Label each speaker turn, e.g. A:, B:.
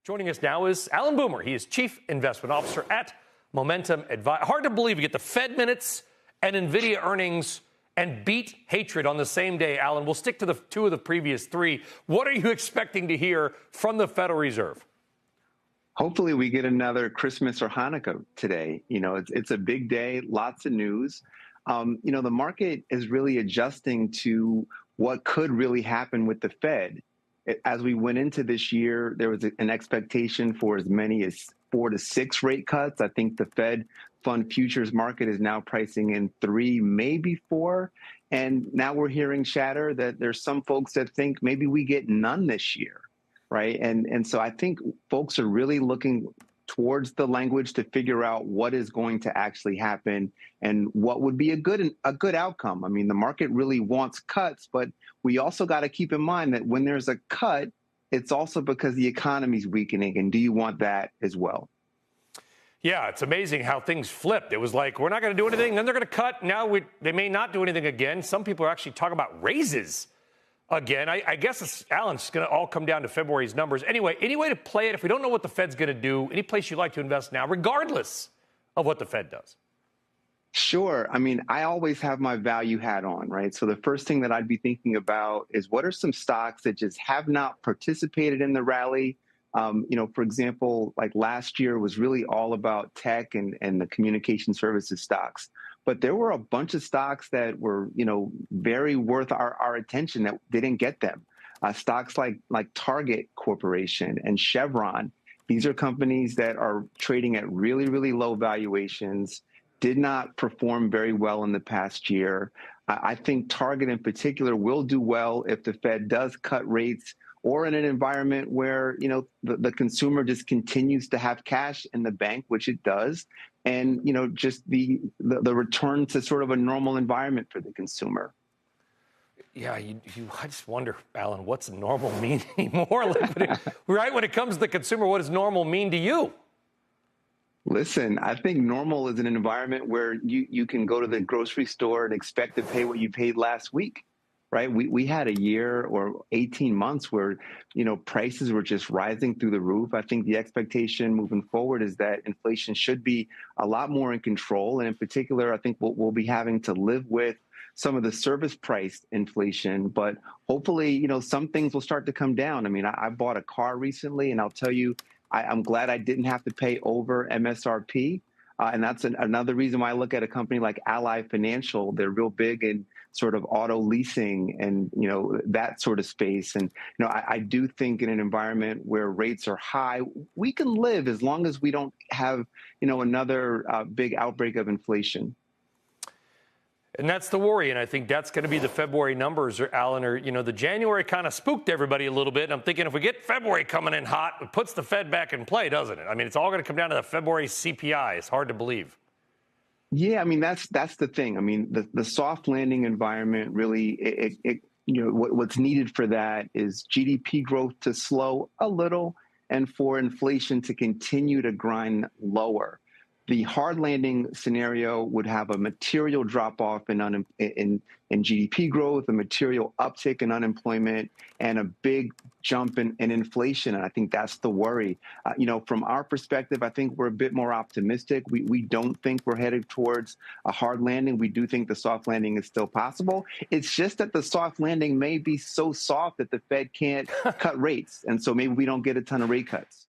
A: Joining us now is Allan Boomer. He is Chief Investment Officer at Momentum Advisors. Hard to believe you get the Fed minutes and NVIDIA earnings and beat hatred on the same day, Allan. We'll stick to the two of the previous three. What are you expecting to hear from the Federal Reserve?
B: Hopefully we get another Christmas or Hanukkah today. It's a big day, lots of news. The market is really adjusting to what could really happen with the Fed. As we went into this year, there was an expectation for as many as 4 to 6 rate cuts. I think the Fed fund futures market is now pricing in 3, maybe 4. And now we're hearing chatter that there's some folks that think maybe we get none this year, right? And so I think folks are really looking towards the language to figure out what is going to actually happen and what would be a good outcome. I mean, the market really wants cuts, but we also got to keep in mind that when there's a cut, it's also because the economy's weakening. And do you want that as well?
A: Yeah, it's amazing how things flipped. It was like, we're not going to do anything, then they're going to cut. Now they may not do anything again. Some people are actually talking about raises again. I guess, Alan, it's going to all come down to February's numbers. Anyway, any way to play it, if we don't know what the Fed's going to do, any place you'd like to invest now, regardless of what the Fed does?
B: Sure. I mean, I always have my value hat on, right? So the first thing that I'd be thinking about is what are some stocks that just have not participated in the rally? For example, like last year was really all about tech and the communication services stocks. But there were a bunch of stocks that were, very worth our attention that didn't get them. Stocks like Target Corporation and Chevron. These are companies that are trading at really, really low valuations, did not perform very well in the past year. I think Target in particular will do well if the Fed does cut rates or in an environment where, the consumer just continues to have cash in the bank, which it does. And, just the return to sort of a normal environment for the consumer.
A: Yeah, I just wonder, Alan, what's normal mean anymore? When it comes to the consumer, what does normal mean to you?
B: Listen, I think normal is an environment where you can go to the grocery store and expect to pay what you paid last week, right? We had a year or 18 months where, prices were just rising through the roof. I think the expectation moving forward is that inflation should be a lot more in control. And in particular, I think we'll be having to live with some of the service price inflation, but hopefully, some things will start to come down. I mean, I bought a car recently, and I'll tell you, I'm glad I didn't have to pay over MSRP. And that's another reason why I look at a company like Ally Financial. They're real big in sort of auto leasing and, that sort of space. And, I do think in an environment where rates are high, we can live as long as we don't have, another big outbreak of inflation.
A: And that's the worry, and I think that's going to be the February numbers, Alan. The January kind of spooked everybody a little bit. And I'm thinking if we get February coming in hot, it puts the Fed back in play, doesn't it? I mean, it's all going to come down to the February CPI. It's hard to believe.
B: Yeah, I mean, that's the thing. I mean, the soft landing environment really, what's needed for that is GDP growth to slow a little and for inflation to continue to grind lower. The hard landing scenario would have a material drop off in GDP growth, a material uptick in unemployment, and a big jump in inflation. And I think that's the worry. From our perspective, I think we're a bit more optimistic. We don't think we're headed towards a hard landing. We do think the soft landing is still possible. It's just that the soft landing may be so soft that the Fed can't cut rates. And so maybe we don't get a ton of rate cuts.